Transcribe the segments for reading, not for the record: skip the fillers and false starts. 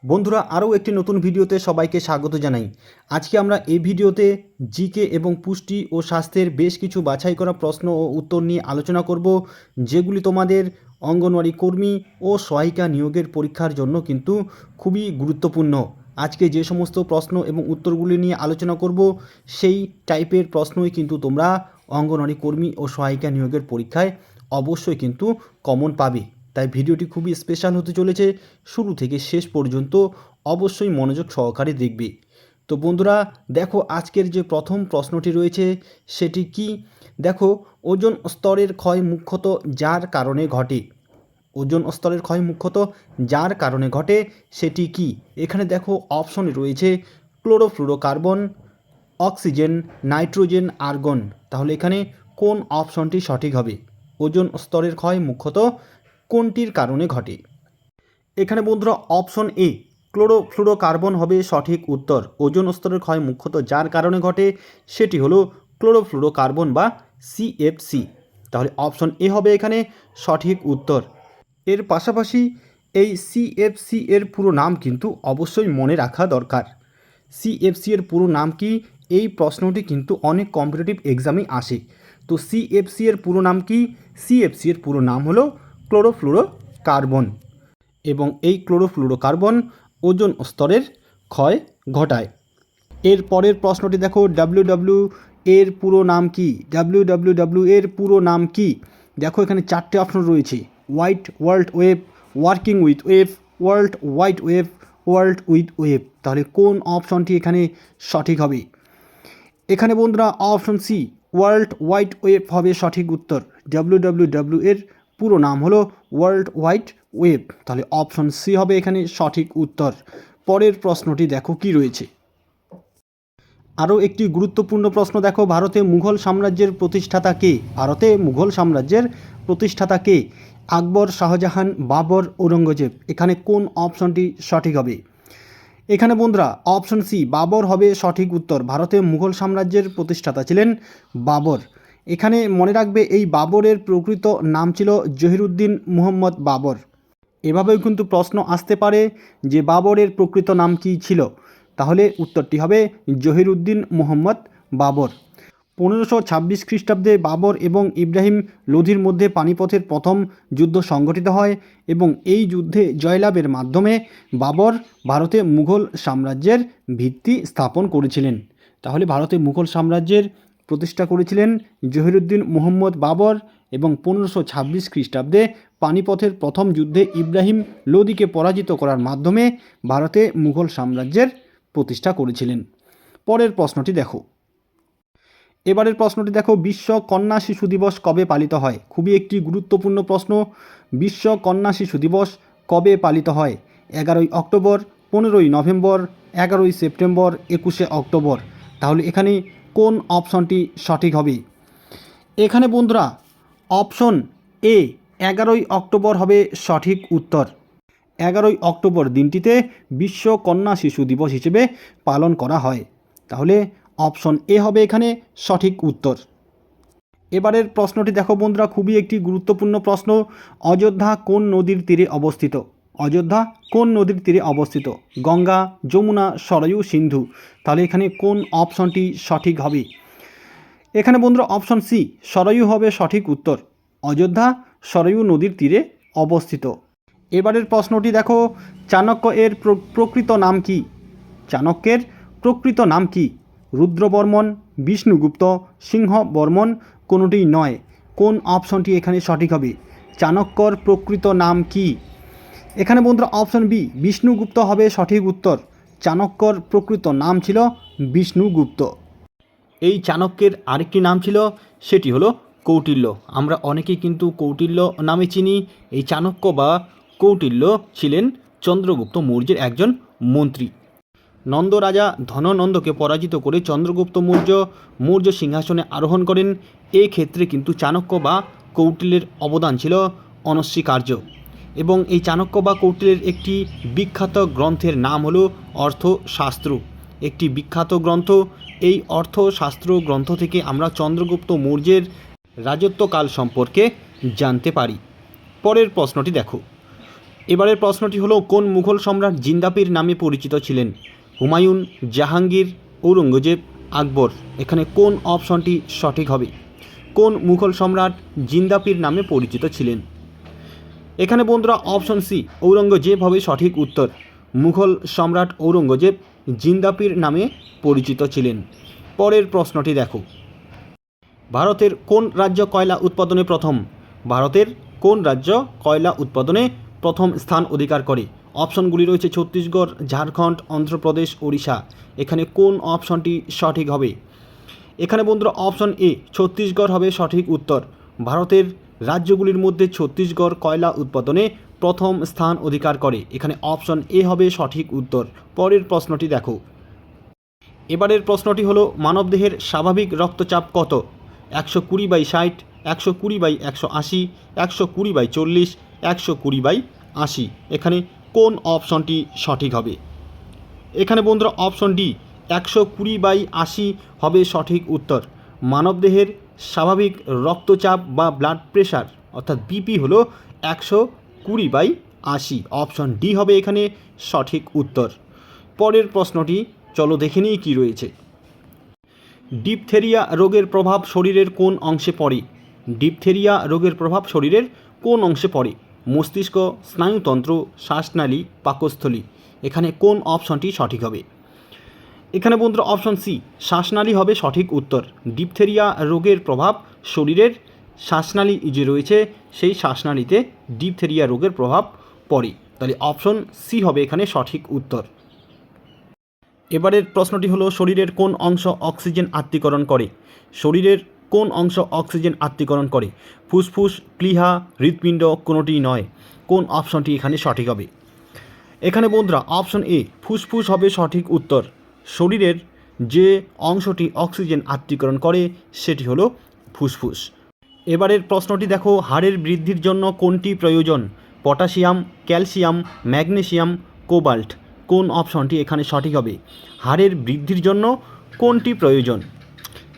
বন্ধুরা আরও একটি নতুন ভিডিওতে সবাইকে স্বাগত জানাই। আজকে আমরা এই ভিডিওতে জিকে এবং পুষ্টি ও স্বাস্থ্যের বেশ কিছু বাছাই করা প্রশ্ন ও উত্তর নিয়ে আলোচনা করব, যেগুলি তোমাদের অঙ্গনওয়াড়ি কর্মী ও সহায়িকা নিয়োগের পরীক্ষার জন্য কিন্তু খুবই গুরুত্বপূর্ণ। আজকে যে সমস্ত প্রশ্ন এবং উত্তরগুলি নিয়ে আলোচনা করব সেই টাইপের প্রশ্নই কিন্তু তোমরা অঙ্গনওয়াড়ি কর্মী ও সহায়িকা নিয়োগের পরীক্ষায় অবশ্যই কিন্তু কমন পাবে। তাই ভিডিওটি খুবই স্পেশাল হতে চলেছে, শুরু থেকে শেষ পর্যন্ত অবশ্যই মনোযোগ সহকারে দেখবে। তো বন্ধুরা দেখো, আজকের যে প্রথম প্রশ্নটি রয়েছে সেটি কি, দেখো ওজোন স্তরের ক্ষয় মুখ্যত যার কারণে ঘটে। ওজোন স্তরের ক্ষয় মুখ্যত যার কারণে ঘটে সেটি কি। এখানে দেখো অপশন রয়েছে ক্লোরোফ্লুরোকার্বন, অক্সিজেন, নাইট্রোজেন, আর্গন। তাহলে এখানে কোন অপশনটি সঠিক হবে? ওজোন স্তরের ক্ষয় মুখ্যত কোনটির কারণে ঘটে? এখানে বন্ধুরা অপশন এ ক্লোরোফ্লুরোকার্বন হবে সঠিক উত্তর। ওজোন স্তরের ক্ষয় মুখ্যত যার কারণে ঘটে সেটি হলো ক্লোরোফ্লুরোকার্বন বা সিএফসি। তাহলে অপশন এ হবে এখানে সঠিক উত্তর। এর পাশাপাশি এই সিএফসি এর পুরো নাম কিন্তু অবশ্যই মনে রাখা দরকার। সিএফসি এর পুরো নাম কি, এই প্রশ্নটি কিন্তু অনেক কম্পিটিটিভ এক্সামে আসে। তো সিএফসি এর পুরো নাম কি? সিএফসি এর পুরো নাম হলো ক্লোরোফ্লুরোকার্বন, এবং এই ক্লোরোফ্লুরোকার্বন ওজোন স্তরের ক্ষয় ঘটায়। এর পরের প্রশ্নটি দেখো, ডাব্লিউডাব্লিউ এর পুরো নাম কি? ডাব্লিউডাব্লিউ এর পুরো নাম কি? দেখো এখানে চারটে অপশন রয়েছে: white world web, working with web, world wide web, world with web. তাহলে কোন অপশনটি এখানে সঠিক হবে? এখানে বন্ধুরা option C world wide web হবে সঠিক উত্তর। ডাব্লিউডাব্লিউ এর পুরো নাম হলো ওয়ার্ল্ড ওয়াইড ওয়েব। তাহলে অপশন সি হবে এখানে সঠিক উত্তর। পরের প্রশ্নটি দেখো কি রয়েছে। আরও একটি গুরুত্বপূর্ণ প্রশ্ন দেখো, ভারতে মুঘল সাম্রাজ্যের প্রতিষ্ঠাতা কে? ভারতে মুঘল সাম্রাজ্যের প্রতিষ্ঠাতা কে? আকবর, শাহজাহান, বাবর, ঔরঙ্গজেব। এখানে কোন অপশনটি সঠিক হবে? এখানে বন্ধুরা অপশন সি বাবর হবে সঠিক উত্তর। ভারতে মুঘল সাম্রাজ্যের প্রতিষ্ঠাতা ছিলেন বাবর। এখানে মনে রাখবে এই বাবরের প্রকৃত নাম ছিল জহিরুদ্দিন মুহম্মদ বাবর। এভাবেও কিন্তু প্রশ্ন আসতে পারে যে বাবরের প্রকৃত নাম কী ছিল। তাহলে উত্তরটি হবে জহিরুদ্দিন মুহম্মদ বাবর। 1526 খ্রিস্টাব্দে বাবর এবং ইব্রাহিম লোধির মধ্যে পানিপথের প্রথম যুদ্ধ সংগঠিত হয়, এবং এই যুদ্ধে জয়লাভের মাধ্যমে বাবর ভারতে মুঘল সাম্রাজ্যের ভিত্তি স্থাপন করেছিলেন। তাহলে ভারতে মুঘল সাম্রাজ্যের প্রতিষ্ঠা করেছিলেন জহিরুদ্দিন মুহম্মদ বাবর, এবং 1526 খ্রিস্টাব্দে পানিপথের প্রথম যুদ্ধে ইব্রাহিম লোদিকে পরাজিত করার মাধ্যমে ভারতে মুঘল সাম্রাজ্যের প্রতিষ্ঠা করেছিলেন। পরের প্রশ্নটি দেখো। এবারের প্রশ্নটি দেখো, বিশ্ব কন্যা শিশু দিবস কবে পালিত হয়? খুবই একটি গুরুত্বপূর্ণ প্রশ্ন। বিশ্ব কন্যা শিশু দিবস কবে পালিত হয়? 11ই অক্টোবর, 15ই নভেম্বর, 11ই সেপ্টেম্বর, 21শে অক্টোবর। তাহলে এখানে কোন অপশনটি সঠিক হবে? এখানে বন্ধুরা অপশন এ 11ই অক্টোবর হবে সঠিক উত্তর। 11ই অক্টোবর দিনটিতে বিশ্ব কন্যা শিশু দিবস হিসেবে পালন করা হয়। তাহলে অপশন এ হবে এখানে সঠিক উত্তর। এবারের প্রশ্নটি দেখো বন্ধুরা, খুবই একটি গুরুত্বপূর্ণ প্রশ্ন। অযোধ্যা কোন নদীর তীরে অবস্থিত? অযোধ্যা কোন নদীর তীরে অবস্থিত? গঙ্গা, যমুনা, সরয়ু, সিন্ধু। তাহলে এখানে কোন অপশনটি সঠিক হবে? এখানে বন্ধুরা অপশন সি সরয়ু হবে সঠিক উত্তর। অযোধ্যা সরয়ু নদীর তীরে অবস্থিত। এবারের প্রশ্নটি দেখো, চাণক্য এর প্রকৃত নাম কি? চাণক্যের প্রকৃত নাম কি? রুদ্রবর্মন, বিষ্ণুগুপ্ত, সিংহবর্মন, কোনোটিই নয়। কোন অপশনটি এখানে সঠিক হবে? চাণক্যর প্রকৃত নাম কি? এখানে বন্ধুরা অপশন বি বিষ্ণুগুপ্ত হবে সঠিক উত্তর। চাণক্যর প্রকৃত নাম ছিল বিষ্ণুগুপ্ত। এই চাণক্যের আরেকটি নাম ছিল, সেটি হলো কৌটিল্য। আমরা অনেকেই কিন্তু কৌটিল্য নামে চিনি। এই চাণক্য বা কৌটিল্য ছিলেন চন্দ্রগুপ্ত মৌর্যের একজন মন্ত্রী। নন্দ রাজা ধননন্দকে পরাজিত করে চন্দ্রগুপ্ত মৌর্য সিংহাসনে আরোহণ করেন। এই ক্ষেত্রে কিন্তু চাণক্য বা কৌটিল্যের অবদান ছিল অনস্বীকার্য। এবং এই চাণক্য বা কৌটিল্যের একটি বিখ্যাত গ্রন্থের নাম হলো অর্থশাস্ত্র। একটি বিখ্যাত গ্রন্থ। এই অর্থশাস্ত্র গ্রন্থ থেকে আমরা চন্দ্রগুপ্ত মৌর্যের রাজত্বকাল সম্পর্কে জানতে পারি। পরের প্রশ্নটি দেখো, এবারের প্রশ্নটি হলো, কোন মুঘল সম্রাট জিন্দাপির নামে পরিচিত ছিলেন? হুমায়ুন, জাহাঙ্গীর, ঔরঙ্গজেব, আকবর। এখানে কোন অপশনটি সঠিক হবে? কোন মুঘল সম্রাট জিন্দাপির নামে পরিচিত ছিলেন? এখানে বন্ধুরা অপশন সি ঔরঙ্গজেব হবে সঠিক উত্তর। মুঘল সম্রাট ঔরঙ্গজেব জিন্দাপির নামে পরিচিত ছিলেন। পরের প্রশ্নটি দেখো, ভারতের কোন রাজ্য কয়লা উৎপাদনে প্রথম? ভারতের কোন রাজ্য কয়লা উৎপাদনে প্রথম স্থান অধিকার করে? অপশনগুলি রয়েছে ছত্তিশগড়, ঝাড়খণ্ড, অন্ধ্রপ্রদেশ, ওড়িশা। এখানে কোন অপশনটি সঠিক হবে? এখানে বন্ধুরা অপশন এ ছত্তিশগড় হবে সঠিক উত্তর। ভারতের রাজ্যগুলির মধ্যে ছত্তিশগড় কয়লা উৎপাদনে প্রথম স্থান অধিকার করে। এখানে অপশন এ হবে সঠিক উত্তর। পরের প্রশ্নটি দেখো, এবারের প্রশ্নটি হলো, মানবদেহের স্বাভাবিক রক্তচাপ কত? 120/60, 120/180, 120/40, 120/80। এখানে কোন অপশনটি সঠিক হবে? এখানে বন্ধুরা অপশন ডি 120/80 হবে সঠিক উত্তর। মানবদেহের স্বাভাবিক রক্তচাপ বা ব্লাড প্রেশার অর্থাৎ বিপি হলো 120/80। অপশন ডি হবে এখানে সঠিক উত্তর। পরের প্রশ্নটি চলো দেখে নিই কী রয়েছে। ডিপথেরিয়া রোগের প্রভাব শরীরের কোন অংশে পড়ে? ডিপথেরিয়া রোগের প্রভাব শরীরের কোন অংশে পড়ে? মস্তিষ্ক, স্নায়ুতন্ত্র, শ্বাসনালী, পাকস্থলী। এখানে কোন অপশনটি সঠিক হবে? এখানে বন্ধুরা অপশন সি শ্বাসনালী হবে সঠিক উত্তর। ডিপথেরিয়া রোগের প্রভাব শরীরের শ্বাসনালী যে রয়েছে সেই শ্বাসনালীতে ডিপথেরিয়া রোগের প্রভাব পড়ে। তাহলে অপশন সি হবে এখানে সঠিক উত্তর। এবারের প্রশ্নটি হলো, শরীরের কোন অংশ অক্সিজেন আত্তীকরণ করে? শরীরের কোন অংশ অক্সিজেন আত্তীকরণ করে? ফুসফুস, প্লীহা, হৃৎপিণ্ড, কোনোটিই নয়। কোন অপশনটি এখানে সঠিক হবে? এখানে বন্ধুরা অপশন এ ফুসফুস হবে সঠিক উত্তর। শরীরের যে অংশটি অক্সিজেন আত্তীকরণ করে সেটি হলো ফুসফুস। এবারের প্রশ্নটি দেখো, হাড়ের বৃদ্ধির জন্য কোনটি প্রয়োজন? Potassium, calcium, magnesium, cobalt. কোন অপশনটি এখানে সঠিক হবে? হাড়ের বৃদ্ধির জন্য কোনটি প্রয়োজন?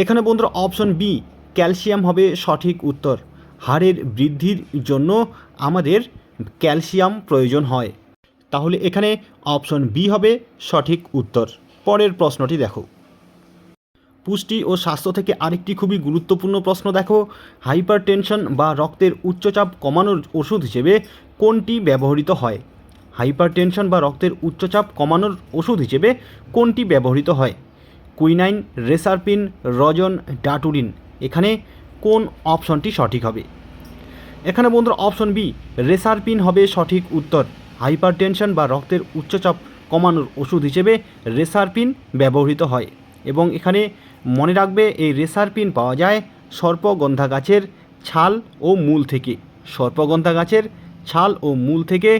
এখানে বন্ধুরা অপশন বি ক্যালসিয়াম হবে সঠিক উত্তর। হাড়ের বৃদ্ধির জন্য আমাদের ক্যালসিয়াম প্রয়োজন হয়। তাহলে এখানে অপশন বি হবে সঠিক উত্তর। পরের প্রশ্নটি দেখো, পুষ্টি ও স্বাস্থ্য থেকে আরেকটি খুবই গুরুত্বপূর্ণ প্রশ্ন দেখো, হাইপারটেনশন বা রক্তের উচ্চচাপ কমানোর ওষুধ হিসেবে কোনটি ব্যবহৃত হয়? হাইপারটেনশন বা রক্তের উচ্চচাপ কমানোর ওষুধ হিসেবে কোনটি ব্যবহৃত হয়? কুইনাইন, রেসারপিন, রজন, ডাটুরিন। এখানে কোন অপশনটি সঠিক হবে? এখানে বন্ধুরা অপশন বি রেসারপিন হবে সঠিক উত্তর। হাইপারটেনশন বা রক্তের উচ্চচাপ কমানোর ওষুধ হিসেবে রেসারপিন ব্যবহৃত হয় এবং এখানে মনে রাখবে এই রেসারপিন পাওয়া যায় সর্পগন্ধা গাছের ছাল ও মূল থেকে। সর্পগন্ধা গাছের ছাল ও মূল থেকে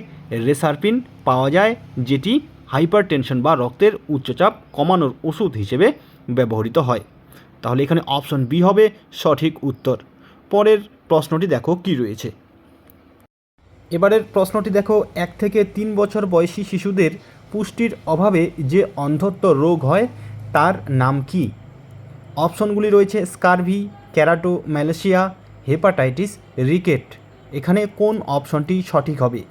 রেসারপিন পাওয়া যায়, যেটি হাইপারটেনশন বা রক্তের উচ্চচাপ কমানোর ওষুধ হিসেবে ব্যবহৃত হয়। তাহলে এখানে অপশন বি হবে সঠিক উত্তর। পরের প্রশ্নটি দেখো কি রয়েছে। এবারের প্রশ্নটি দেখো, 1 থেকে 3 বছর বয়সী শিশুদের পুষ্টির অভাবে যে অন্ধত্ব রোগ হয় তার নাম কি? অপশনগুলি রয়েছে স্কারভি, ক্যারাটোম্যালেশিয়া, হেপাটাইটিস, রিকেট। এখানে কোন অপশনটি সঠিক হবে?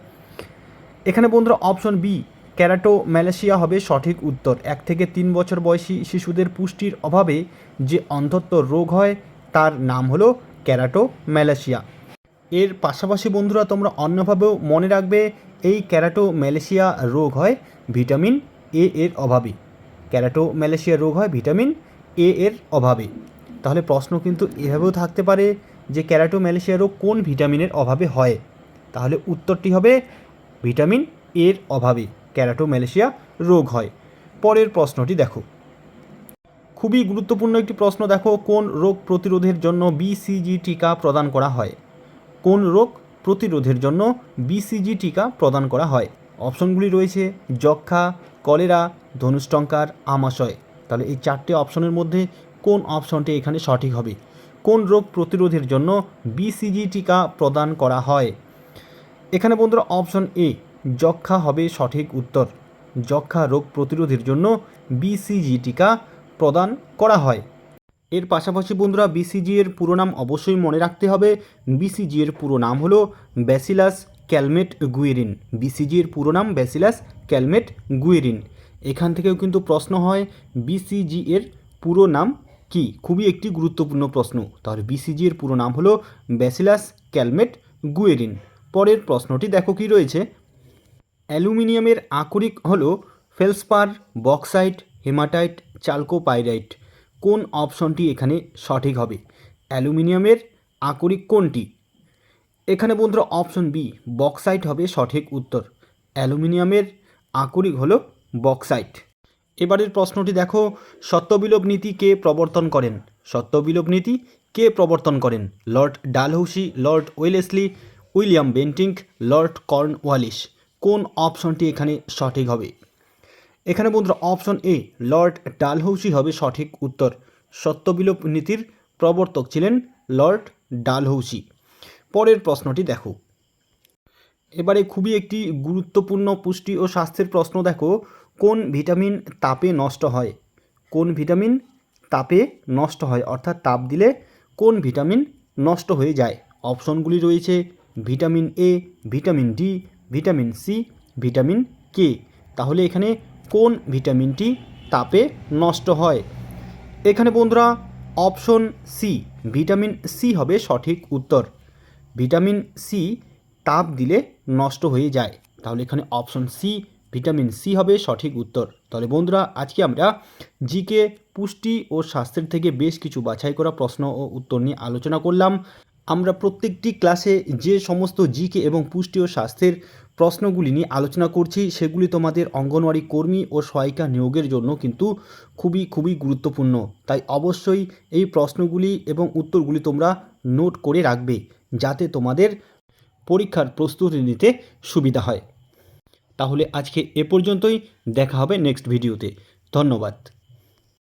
এখানে বন্ধুরা অপশন বি ক্যারাটোম্যালেশিয়া হবে সঠিক উত্তর। 1 থেকে 3 বছর বয়সী শিশুদের পুষ্টির অভাবে যে অন্ধত্ব রোগ হয় তার নাম হলো ক্যারাটোম্যালেশিয়া। এর পাশাপাশি বন্ধুরা তোমরা অন্যভাবেও মনে রাখবে এই ক্যারাটোম্যালেশিয়া রোগ হয় ভিটামিন এ এর অভাবে। ক্যারাটোম্যালেশিয়া রোগ হয় ভিটামিন এ এর অভাবে। তাহলে প্রশ্ন কিন্তু এভাবেও থাকতে পারে যে ক্যারাটোম্যালেশিয়া রোগ কোন ভিটামিনের অভাবে হয়? তাহলে উত্তরটি হবে ভিটামিন এর অভাবে ক্যারাটোম্যালেশিয়া রোগ হয়। পরের প্রশ্নটি দেখো, খুবই গুরুত্বপূর্ণ একটি প্রশ্ন দেখো, কোন রোগ প্রতিরোধের জন্য বিসিজি টিকা প্রদান করা হয়? কোন রোগ প্রতিরোধের জন্য বিসিজি টিকা প্রদান করা হয়? অপশনগুলি রয়েছে যক্ষ্মা, কলেরা, ধনুষ্টঙ্কার, আমাশয়। তাহলে এই 4টে অপশনের মধ্যে কোন অপশনটি এখানে সঠিক হবে? কোন রোগ প্রতিরোধের জন্য বিসিজি টিকা প্রদান করা হয়? এখানে বন্ধুরা অপশন এ যক্ষ্মা হবে সঠিক উত্তর। যক্ষ্মা রোগ প্রতিরোধের জন্য বিসিজি টিকা প্রদান করা হয়। এর পাশাপাশি বন্ধুরা বিসিজি এর পুরো নাম অবশ্যই মনে রাখতে হবে। বিসিজি এর পুরো নাম হলো ব্যাসিলাস ক্যালমেট গুয়েরিন। বিসিজি এর পুরো নাম ব্যাসিলাস ক্যালমেট গুয়েরিন। এখান থেকেও কিন্তু প্রশ্ন হয় বিসিজি এর পুরো নাম কি? খুবই একটি গুরুত্বপূর্ণ প্রশ্ন। তাহলে বিসিজি এর পুরো নাম হলো ব্যাসিলাস ক্যালমেট গুয়েরিন। পরের প্রশ্নটি দেখো কি রয়েছে। অ্যালুমিনিয়ামের আকরিক হলো ফেলসপার, বক্সাইট, হেমাটাইট, চালকোপাইরাইট। কোন অপশনটি এখানে সঠিক হবে? অ্যালুমিনিয়ামের আকরিক কোনটি? এখানে বন্ধুরা অপশন বি বক্সাইট হবে সঠিক উত্তর। অ্যালুমিনিয়ামের আকরিক হলো বক্সাইট। এবারের প্রশ্নটি দেখো, সত্যবিলোপ নীতি কে প্রবর্তন করেন? সত্যবিলোপ নীতি কে প্রবর্তন করেন? Lord Dalhousie, Lord Wellesley, William Bentinck, Lord Cornwallis. কোন অপশনটি এখানে সঠিক হবে? এখানে বন্ধুরা অপশন এ লর্ড ডালহৌসি হবে সঠিক উত্তর। সত্যবিলোপ নীতির প্রবর্তক ছিলেন লর্ড ডালহৌসি। পরের প্রশ্নটি দেখো। এবারে খুবই একটি গুরুত্বপূর্ণ পুষ্টি ও স্বাস্থ্যের প্রশ্ন দেখো, কোন ভিটামিন তাপে নষ্ট হয়? কোন ভিটামিন তাপে নষ্ট হয়, অর্থাৎ তাপ দিলে কোন ভিটামিন নষ্ট হয়ে যায়? অপশনগুলি রয়েছে vitamin A, vitamin D, vitamin C, vitamin K. তাহলে এখানে কোন ভিটামিনটি তাপে নষ্ট হয়? এখানে বন্ধুরা অপশন সি ভিটামিন সি হবে সঠিক উত্তর। ভিটামিন সি তাপ দিলে নষ্ট হয়ে যায়। তাহলে এখানে অপশন সি ভিটামিন সি হবে সঠিক উত্তর। তাহলে বন্ধুরা আজকে আমরা জিকে, পুষ্টি ও স্বাস্থ্যের থেকে বেশ কিছু বাছাই করা প্রশ্ন ও উত্তর নিয়ে আলোচনা করলাম। আমরা প্রত্যেকটি ক্লাসে যে সমস্ত জিকে এবং পুষ্টি ও স্বাস্থ্যের প্রশ্নগুলি নিয়ে আলোচনা করছি সেগুলি তোমাদের অঙ্গনওয়াড়ি কর্মী ও সহায়িকা নিয়োগের জন্য কিন্তু খুবই গুরুত্বপূর্ণ। তাই অবশ্যই এই প্রশ্নগুলি এবং উত্তরগুলি তোমরা নোট করে রাখবে, যাতে তোমাদের পরীক্ষার প্রস্তুতি নিতে সুবিধা হয়। তাহলে আজকে এ পর্যন্তই, দেখা হবে নেক্সট ভিডিওতে। ধন্যবাদ।